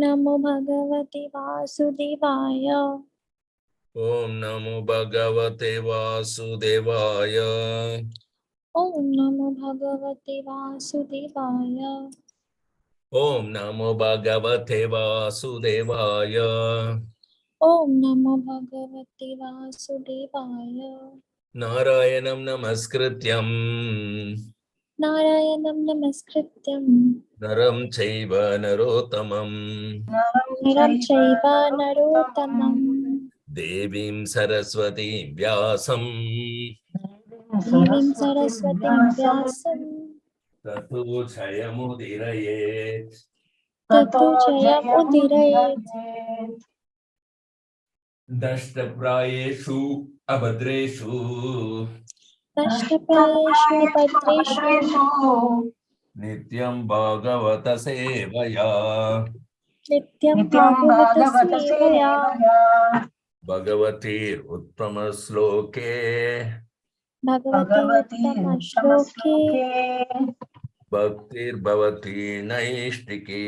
नमो भगवते वासुदेवाय। ओम नमो भगवते वासुदेवाय। ओम नमो भगवते वासुदेवाय। ओम नमो भगवते वासुदेवाय। ओम नमो भगवते वासुदेवाय। नारायणं नमस्कृत्यं नारायणं नमस्कृत्यं नरं चैव नरोत्तमं नरं चैव नरोत्तमं देवीं सरस्वतीं व्यासं देवीं सरस्वतीं व्यासं ततो जयमुदीरयेत्। ततो जयमुदीरयेत्। दष्टप्रायेषु अभद्रेषु नष्टप्रायेषु भद्रेषु नित्यं भागवत सेवया नित्यं भागवत सेवया भगवतीरुत्तम श्लोके भगवते उत्तमश्लोके भक्तिर्भवती नैष्टिकी।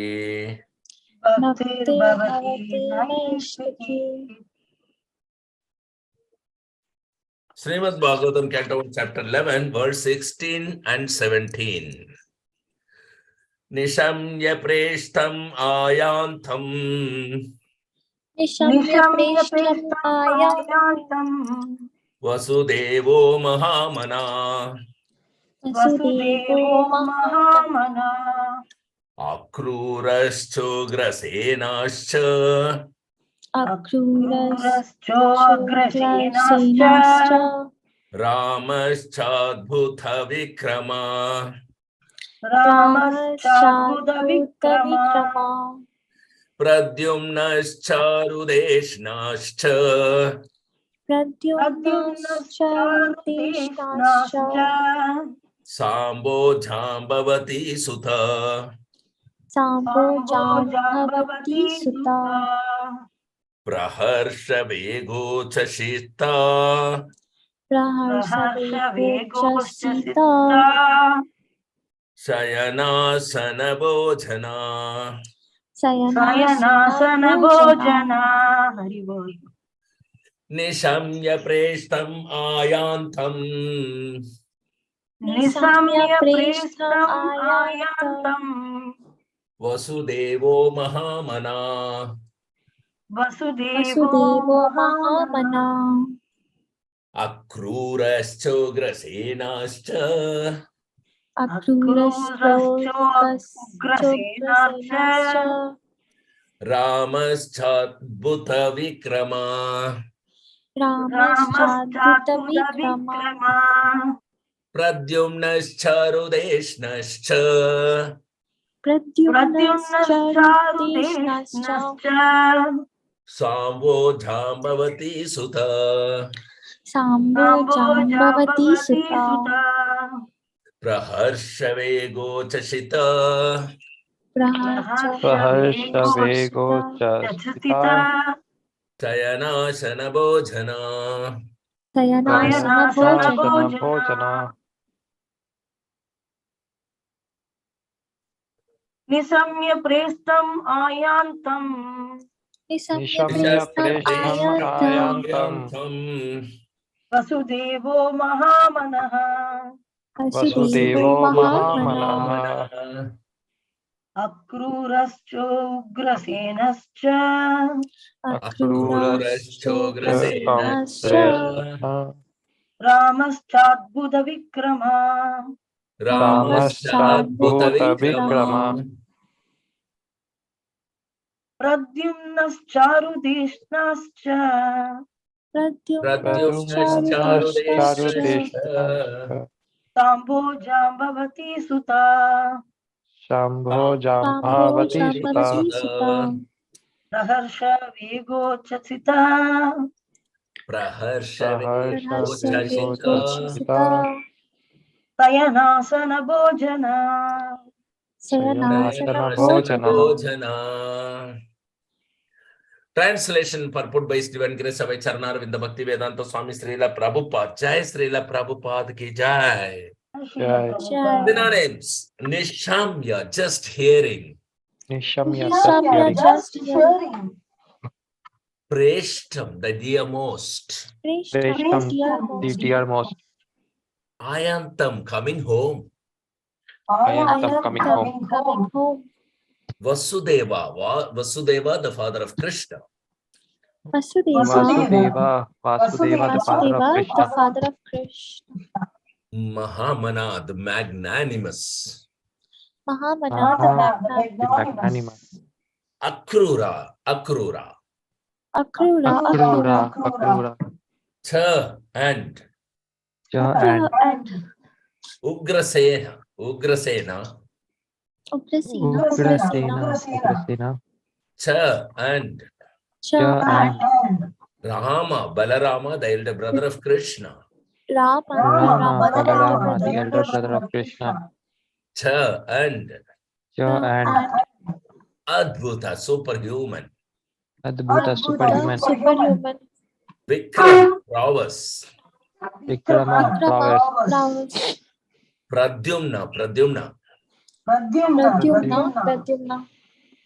भक्तिर्भवति नैष्टिकी। Srimad Bhagavatam, Canto 1, Chapter 11, verse 16 and 17. Nishamya preshtam ayantam निशम्य प्रेष्ठम् आयातं Vasudevo Mahamana वसुदेवो महामना Akruraschograsenascha अक्रूरश्चोग्रसेनाश्च Ramaschadbhuta Vikrama रामश्चाद्भुतविक्रमा Pradyumnascharudeshnascha प्रद्युम्नश्चारुतेष्णाश्च Sambo Jambavati Sutha साम्बो Jambavati सुता Praharsha Vego Chashita प्रहर्षवेगोच्चसिता Shayanasana Bhojana शयनासन भोजना Nishamya Preshtam Ayantam निशम्य प्रेष्ठम् आयातं Vasudevo Mahamana वसुदेवो महामना Akruraschograsenascha अक्रूरश्चोग्रसेनाश्च Ramaschadbhuta Vikrama रामश्चाद्भुतविक्रमा Pradyumnascharudeshnascha प्रद्युम्नश्चारुतेष्णाश्च Samvo Jambavati Sutha साम्बो Jambavati सुता Praharsha Vego Chashita प्रहर्षवेगोच्चसिता Chayanasana Bhojana शयनासन भोजना भोजना निशम्य प्रेष्ठम् आयान्तम् निशम्य प्रेष्ठम् आयान्तम् वसुदेवो महामनः वसुदेवो महामनः अक्रूरश्चोग्रसेनश्च अक्रूरश्चोग्रसेनाश्च रामश्चाद्भुतविक्रमा रामश्चाद्भुतविक्रमा प्रद्युम्नश्चारुदेष्णाश्च प्रद्युम्नश्चारुदेष्णाश्च साम्बो जाम्बवती सुता शम्भो जाम्भावती सुता praharsha वेगोच्चसिता प्रहर्षवेगोच्चसिता शयनासन भोजना शयनासन भोजना Translation purport by His Divine Grace of Charanavinda Bhakti Vedanta Swami Srila Prabhupada. Jai Srila Prabhupada ki Jai. Jai. Synonyms: Nishamya, just hearing. Nishamya Nishamya Satyari. just hearing. Preshtam, the dearmost. Preshtam, the Dearmost. dearmost. Ayantam, coming home. Ayantam, coming home. Coming home. Vasudeva, Vasudeva, the father of Krishna. Vasudeva. Vasudeva, the father of Vasudeva, the Krishna. father of Krishna. Mahamana, the magnanimous. Mahamana, the The magnanimous. magnanimous. Akrura, Akrura. Akrura, Akrura, Akrura. Cha and Ja Akrura and and Ugrasena, Ugrasena. Ugrasena. Ugrasena, Ugrasena. Cha and Ja and and Rama, Balarama, the elder brother of Krishna. Rama, Rama, the Balarama, elder the elder brother brother of Krishna. Cha and Ja and Adbhuta, superhuman. Adbhuta, superhuman. superhuman. Vikram, prowess. Vikrama, prowess. Prowess. Pradyumna, Pradyumna. Pradyumna.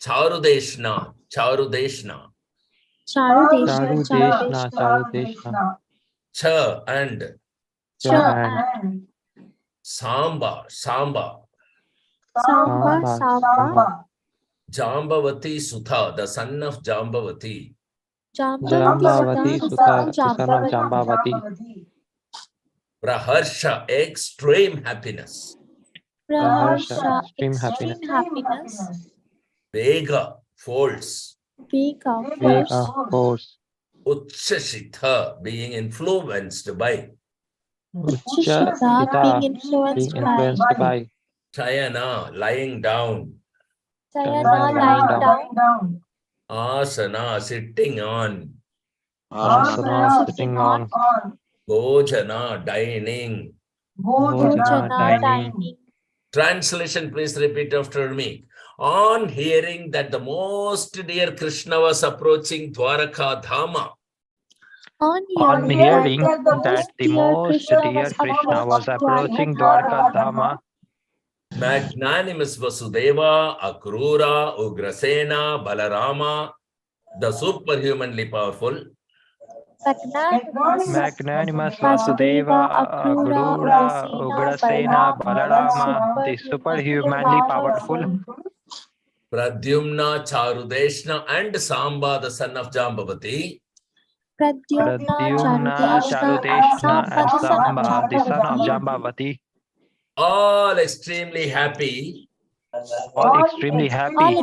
Charudeshna, Charudeshna. Charudeshna, Charudeshna. Charudeshna. Cha and Ja and Samba, Samba. Samba. Jambavati Sutha, the son of Jambavati. Jambavati Sutta, the son of Jambavati. Praharsha, extreme happiness. Praharsha, extreme extreme happiness. happiness. Vega, false. Vega, force. Uchashita, being influenced by. Ucha Shita, Hita, being influenced being influenced by. Chayana, lying down. Sayana, lying down. Asana, sitting on. Asana, sitting on. Bhojana, dining. Bhojana, dining. Translation, please repeat after me. On hearing that the most dear Krishna was approaching Dwaraka Dhama. On hearing that the most dear Krishna was approaching Dwarka Dhama, Magnanimous Vasudeva, Akrura, Ugrasena, Balarama, the superhumanly powerful. magnanimous Vasudeva, Akrura, Ugrasena, Balarama, the superhumanly powerful. Pradyumna, Charudeshna, and Samba, the son of Jambavati. Pradyumna, Charudeshna, and Samba, the son of Jambavati. All extremely happy. All extremely happy.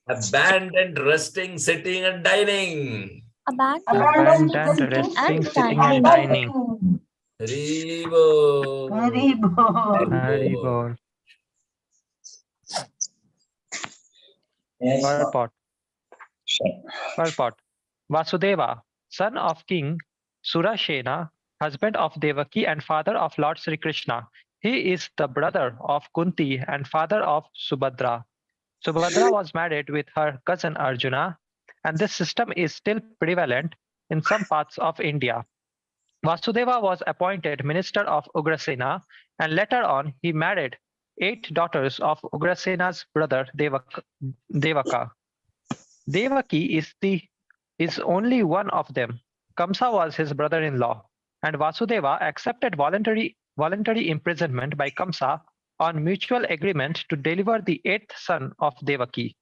Abandoned, resting, sitting, and dining. Abandoned, resting, sitting, and dining. Haribo. Haribol. Purport. Vasudeva, son of King Surashena, husband of Devaki and father of Lord Sri Krishna. He is the brother of Kunti and father of Subhadra. Subhadra was married with her cousin Arjuna, and this system is still prevalent in some parts of India. Vasudeva was appointed minister of Ugrasena, and later on he married 8 daughters of Ugrasena's brother Devaka. Devaki is only one of them. Kamsa was his brother-in-law, and Vasudeva accepted voluntary imprisonment by Kamsa on mutual agreement to deliver the 8th son of Devaki.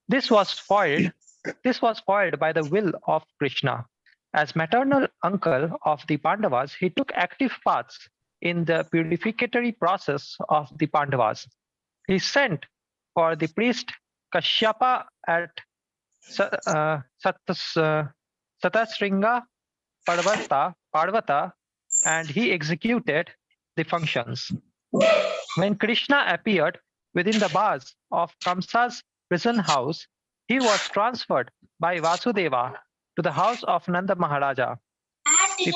This was foiled by the will of Krishna. As maternal uncle of the Pandavas, he took active parts in the purificatory process of the Pandavas. He sent for the priest Kashyapa at Satasringa Parvata, and he executed the functions. When Krishna appeared within the bars of Kamsa's prison house, he was transferred by Vasudeva to the house of Nanda Maharaja. The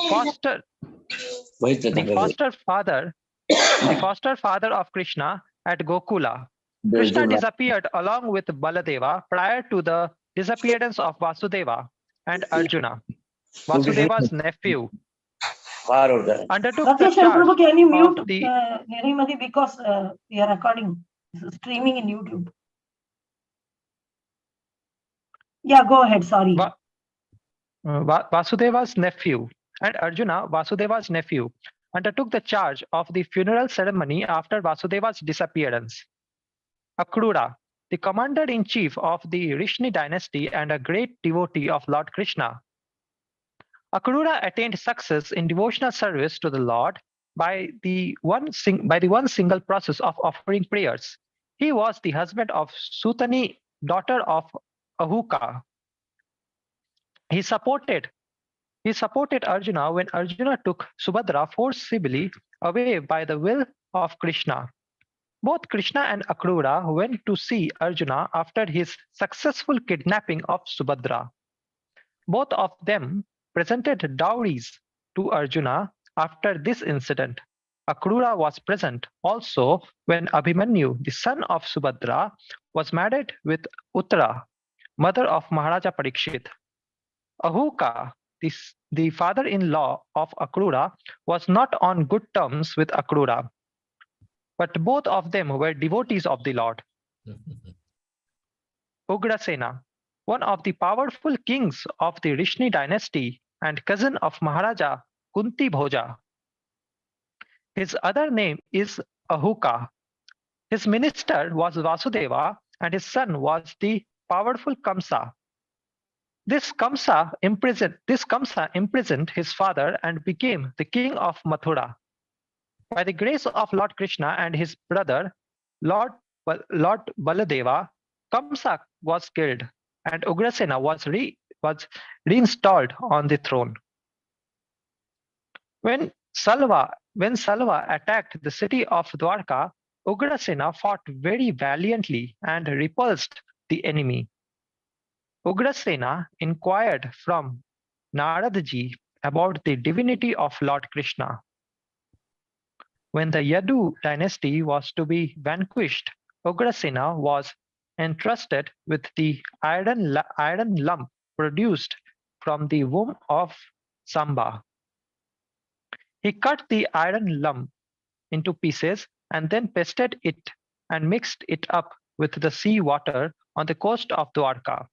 foster father of Krishna at Gokula. Krishna disappeared along with Baladeva prior to the disappearance of Vasudeva and Arjuna. Vasudeva's nephew undertook the charge Prabhu, can you mute of the... Nirimati, because we are recording. This is streaming in YouTube. Yeah, go ahead. Sorry. Vasudeva's nephew and Arjuna, Vasudeva's nephew, undertook the charge of the funeral ceremony after Vasudeva's disappearance. Akrura, the commander-in-chief of the Rishni dynasty and a great devotee of Lord Krishna. Akrura attained success in devotional service to the Lord by the one single process of offering prayers. He was the husband of Sutani, daughter of Ahuka. He supported Arjuna when Arjuna took Subhadra forcibly away by the will of Krishna. Both Krishna and Akrura went to see Arjuna after his successful kidnapping of Subhadra. Both of them presented dowries to Arjuna after this incident. Akrura was present also when Abhimanyu, the son of Subhadra, was married with Uttara, mother of Maharaja Parikshit. Ahuka, the father-in-law of Akrura, was not on good terms with Akrura, but both of them were devotees of the Lord. Ugrasena, one of the powerful kings of the Rishni dynasty and cousin of Maharaja Kunti Bhoja. His other name is Ahuka. His minister was Vasudeva and his son was the powerful Kamsa. This Kamsa imprisoned his father and became the king of Mathura. By the grace of Lord Krishna and his brother, Lord Baladeva, Kamsa was killed and Ugrasena was reinstalled on the throne. When Salva attacked the city of Dwarka, Ugrasena fought very valiantly and repulsed the enemy. Ugrasena inquired from Naradji about the divinity of Lord Krishna. When the Yadu dynasty was to be vanquished, Ugrasena was entrusted with the iron lump produced from the womb of Samba. He cut the iron lump into pieces and then pasted it and mixed it up with the sea water on the coast of Dwarka.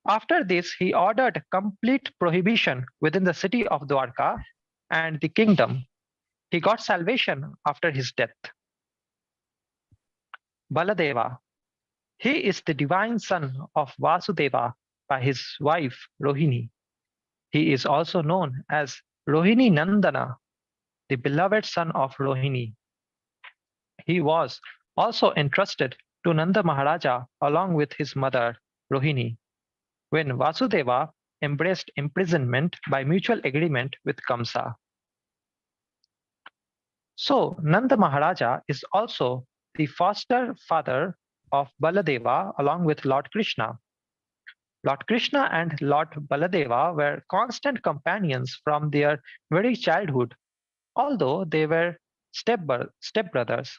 After this, he ordered complete prohibition within the city of Dwarka and the kingdom. He got salvation after his death. Baladeva. He is the divine son of Vasudeva by his wife Rohini. He is also known as Rohini Nandana, the beloved son of Rohini. He was also entrusted to Nanda Maharaja along with his mother Rohini when Vasudeva embraced imprisonment by mutual agreement with Kamsa. So Nanda Maharaja is also the foster father of Baladeva along with Lord Krishna. Lord Krishna and Lord Baladeva were constant companions from their very childhood, although they were stepbrothers.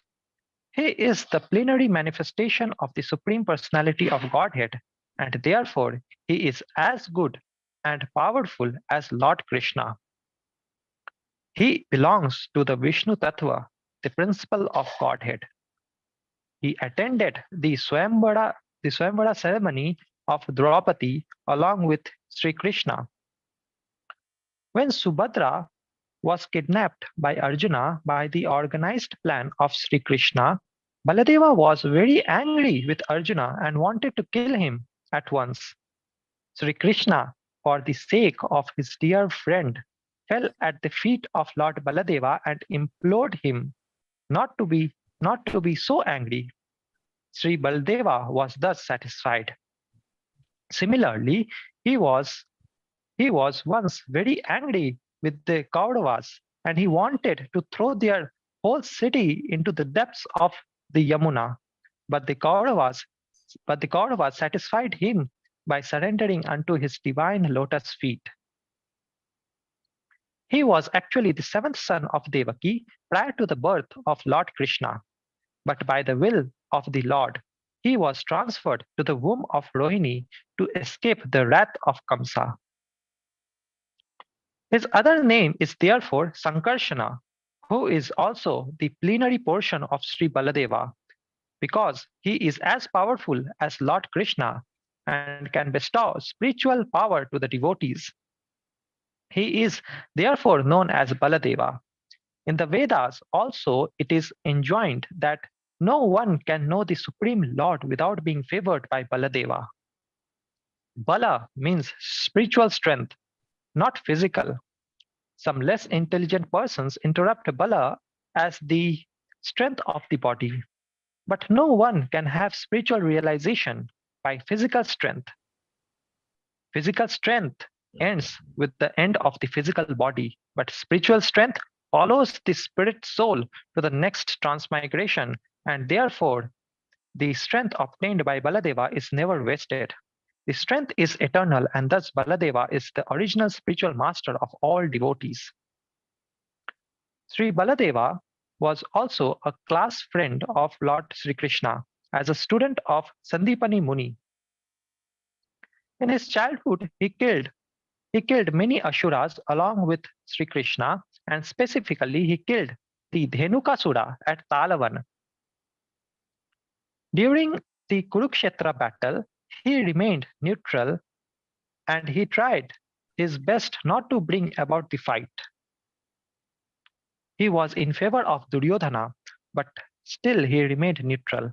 He is the plenary manifestation of the Supreme Personality of Godhead, and therefore he is as good and powerful as Lord Krishna. He belongs to the Vishnu Tattva, the principle of Godhead. He attended the Swayamvara ceremony of Draupadi along with Sri Krishna. When Subhadra was kidnapped by Arjuna by the organized plan of Sri Krishna, Baladeva was very angry with Arjuna and wanted to kill him at once. Sri Krishna, for the sake of his dear friend, fell at the feet of Lord Baladeva and implored him not to be so angry. Sri Baladeva was thus satisfied. Similarly, he was once very angry with the Kauravas, and he wanted to throw their whole city into the depths of the Yamuna. But the Kauravas satisfied him by surrendering unto his divine lotus feet. He was actually the seventh son of Devaki prior to the birth of Lord Krishna. But by the will of the Lord, he was transferred to the womb of Rohini to escape the wrath of Kamsa. His other name is therefore Sankarshana, who is also the plenary portion of Sri Baladeva. because he is as powerful as Lord Krishna and can bestow spiritual power to the devotees. He is therefore known as Baladeva. In the Vedas also it is enjoined that no one can know the Supreme Lord without being favored by Baladeva. Bala means spiritual strength, not physical. Some less intelligent persons interrupt Bala as the strength of the body. But no one can have spiritual realization by physical strength. Physical strength ends with the end of the physical body, but spiritual strength follows the spirit soul to the next transmigration, and therefore the strength obtained by Baladeva is never wasted. The strength is eternal, and thus Baladeva is the original spiritual master of all devotees. Sri Baladeva was also a class friend of Lord Sri Krishna as a student of Sandipani Muni. In his childhood, he killed many Asuras along with Sri Krishna, and specifically he killed the Dhenukasura at Talavan. During the Kurukshetra battle, he remained neutral and he tried his best not to bring about the fight. He was in favor of Duryodhana, but still he remained neutral.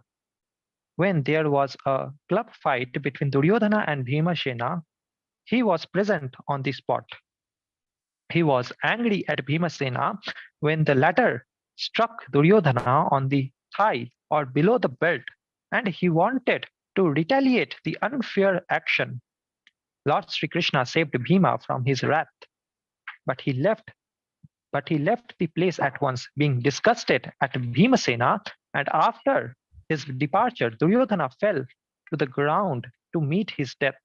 When there was a club fight between Duryodhana and Bhimasena, he was present on the spot. He was angry at Bhimasena when the latter struck Duryodhana on the thigh or below the belt, and he wanted to retaliate the unfair action. Lord Sri Krishna saved Bhima from his wrath, but he left the place at once, being disgusted at Bhimasena, and after his departure, Duryodhana fell to the ground to meet his death.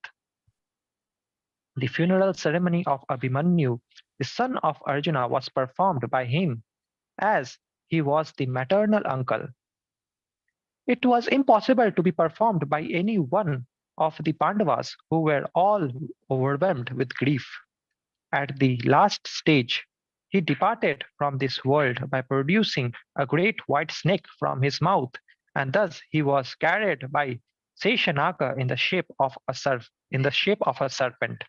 The funeral ceremony of Abhimanyu, the son of Arjuna, was performed by him as he was the maternal uncle. It was impossible to be performed by any one of the Pandavas, who were all overwhelmed with grief. At the last stage, he departed from this world by producing a great white snake from his mouth, and thus he was carried by Seshanaka in the shape of a serpent.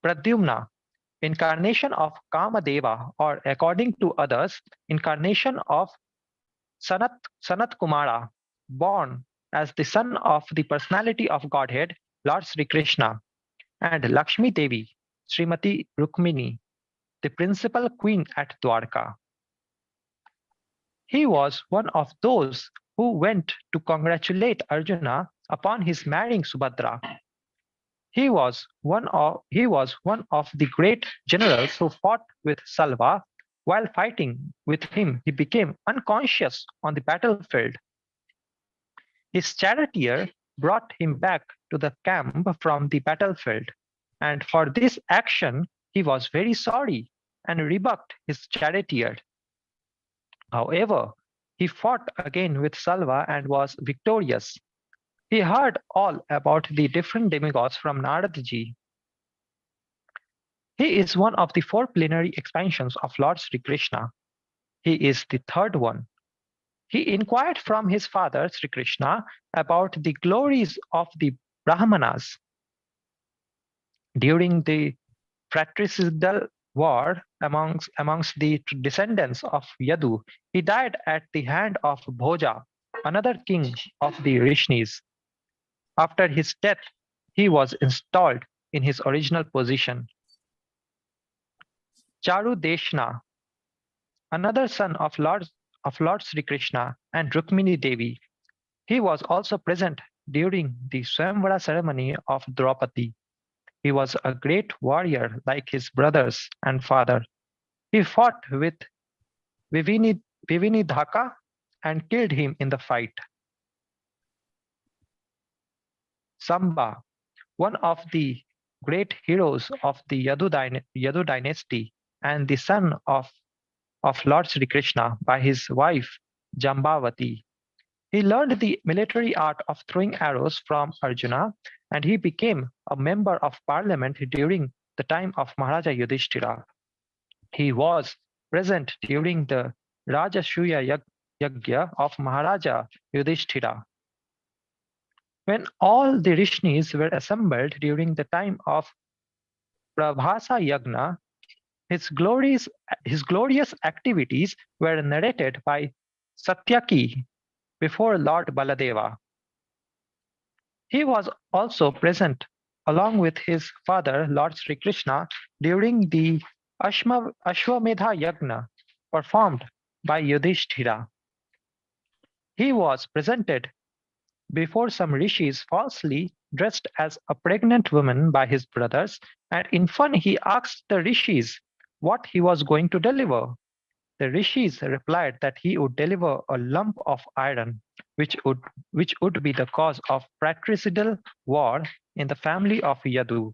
Pradyumna, incarnation of Kamadeva, or according to others, incarnation of Sanat Kumara, born as the son of the personality of Godhead, Lord Sri Krishna, and Lakshmi Devi, Srimati Rukmini, the principal queen at Dwarka. He was one of those who went to congratulate Arjuna upon his marrying Subhadra. He was one of the great generals who fought with Salva. While fighting with him, he became unconscious on the battlefield. His charioteer brought him back to the camp from the battlefield, and for this action he was very sorry and rebuked his charioteer. However, he fought again with Salva and was victorious. He heard all about the different demigods from Naradji. He is one of the 4 plenary expansions of Lord Sri Krishna. He is the 3rd one. He inquired from his father Sri Krishna about the glories of the Brahmanas. During the fratricidal war amongst the descendants of Yadu, he died at the hand of Bhoja, another king of the Rishnis. After his death, he was installed in his original position. Charu Deshna, another son of Lord Sri Krishna and Rukmini Devi. He was also present during the Swayamvara ceremony of Draupadi. He was a great warrior like his brothers and father. He fought with Vivinidhaka and killed him in the fight. Samba, one of the great heroes of the Yadu dynasty and the son of Lord Sri Krishna by his wife Jambavati. He learned the military art of throwing arrows from Arjuna, and he became a member of parliament during the time of Maharaja Yudhishthira. He was present during the Rajasuya Yagya of Maharaja Yudhishthira. When all the Rishis were assembled during the time of Prabhasa Yagna, his glorious activities were narrated by Satyaki before Lord Baladeva. He was also present along with his father Lord Sri Krishna during the Ashwamedha Yagna performed by Yudhishthira. He was presented before some rishis falsely dressed as a pregnant woman by his brothers, and in fun he asked the rishis what he was going to deliver. The rishis replied that he would deliver a lump of iron, which would be the cause of fratricidal war in the family of Yadu.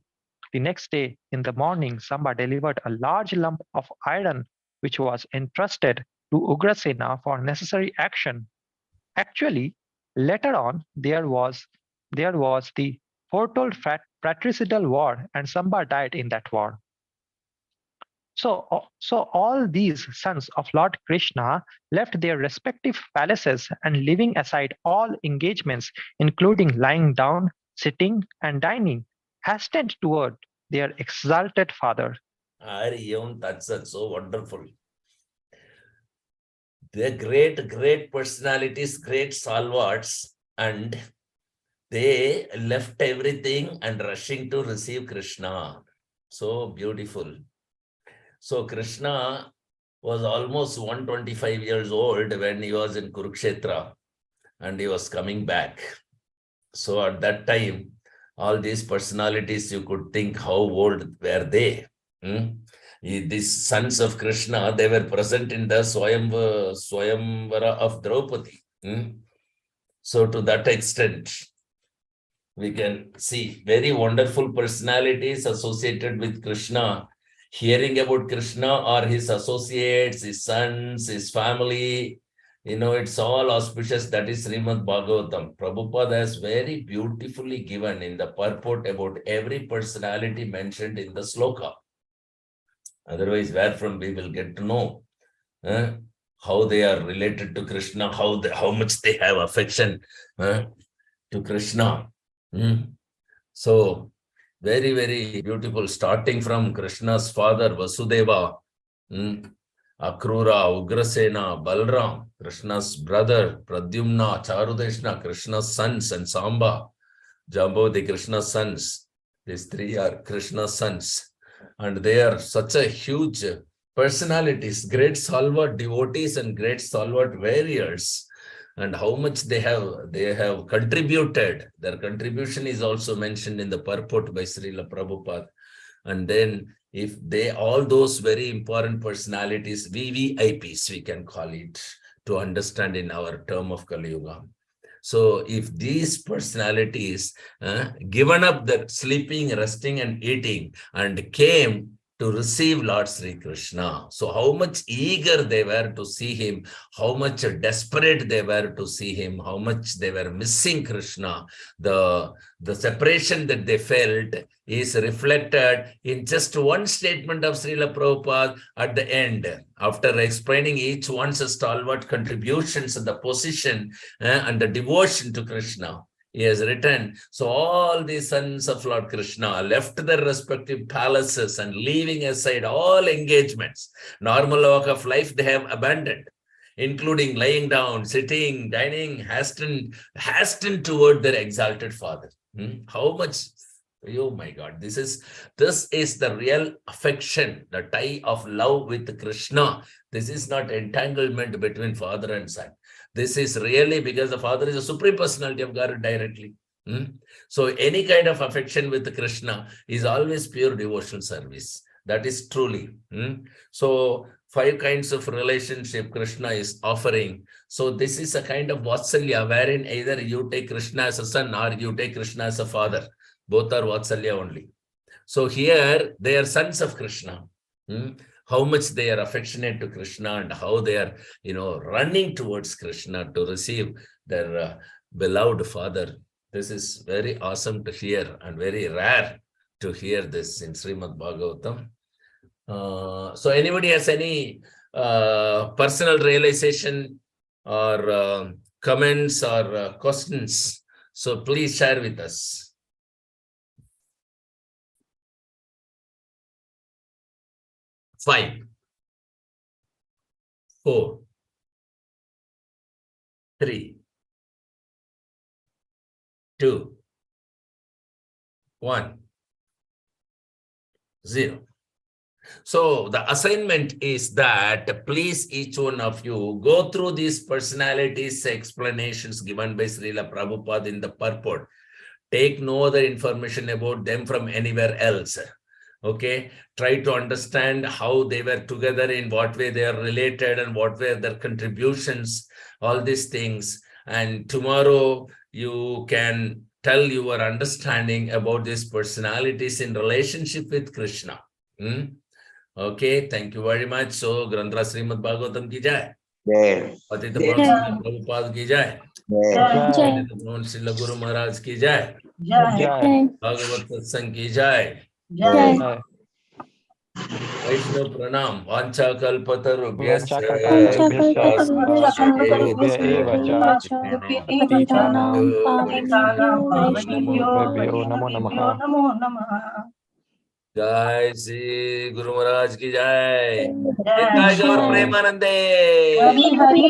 The next day in the morning, Samba delivered a large lump of iron, which was entrusted to Ugrasena for necessary action. Actually, later on, there was the foretold fratricidal war, and Samba died in that war. So all these sons of Lord Krishna left their respective palaces and, leaving aside all engagements, including lying down, sitting, and dining, hastened toward their exalted father. That's so wonderful. They're great personalities, great stalwarts, and they left everything and rushing to receive Krishna. So beautiful. So Krishna was almost 125 years old when he was in Kurukshetra and he was coming back. So at that time, all these personalities, you could think how old were they. These sons of Krishna, they were present in the Swayamvara of Draupadi. So to that extent, we can see very wonderful personalities associated with Krishna. Hearing about Krishna or his associates, his sons, his family, it's all auspicious. That is Srimad Bhagavatam. Prabhupada has very beautifully given in the purport about every personality mentioned in the sloka. Otherwise, where from we will get to know how they are related to Krishna, how much they have affection to Krishna. So, very beautiful, starting from Krishna's father Vasudeva, Akrura, Ugrasena, Balram, Krishna's brother Pradyumna, Charudeshna, Krishna's sons, and Samba, Jambavati, Krishna's sons. These three are Krishna's sons, and they are such a huge personalities, great stalwart devotees and great stalwart warriors. And how much they have contributed. Their contribution is also mentioned in the purport by Srila Prabhupada. And then if all those very important personalities, VVIPs, we can call it, to understand in our term of Kali Yuga. So if these personalities given up the sleeping, resting, and eating and came to receive Lord Sri Krishna. So how much eager they were to see him, how much desperate they were to see him, how much they were missing Krishna. The separation that they felt is reflected in just one statement of Srila Prabhupada at the end, after explaining each one's stalwart contributions and the position and the devotion to Krishna. He has written, so all the sons of Lord Krishna left their respective palaces and leaving aside all engagements, normal walk of life they have abandoned, including lying down, sitting, dining, hastened toward their exalted father. How much, oh my God, this is the real affection, the tie of love with Krishna. This is not entanglement between father and son. This is really because the father is a supreme personality of God directly. So any kind of affection with Krishna is always pure devotional service. That is truly. So 5 kinds of relationship Krishna is offering. So this is a kind of Vatsalya, wherein either you take Krishna as a son or you take Krishna as a father. Both are Vatsalya only. So here they are sons of Krishna. How much they are affectionate to Krishna and how they are, running towards Krishna to receive their beloved father. This is very awesome to hear and very rare to hear this in Srimad Bhagavatam. So anybody has any personal realization or comments or questions. So please share with us. Five, 4, 3, 2, 1, 0. So the assignment is that please each one of you go through these personalities explanations given by Srila Prabhupada in the purport. Take no other information about them from anywhere else. Okay, try to understand how they were together, in what way they are related, and what were their contributions, all these things. And tomorrow you can tell your understanding about these personalities in relationship with Krishna. Okay, thank you very much. So, Grandra Srimad Bhagavatam ki jai. Patita Pavan Prabhupada ki jai. Jai. Srila Guru Maharaj ki jai. Jai. Bhagavad Satsang ki jai. Jai. Vaishnav Pranam. Vancha kalpatarubhyascha. Patitanam pavanebhyo Namo Namo Namaha. Jai Sri Guru Maharaj ki jai. Jai Jai Gaur Jai. Premanande. Hari Hari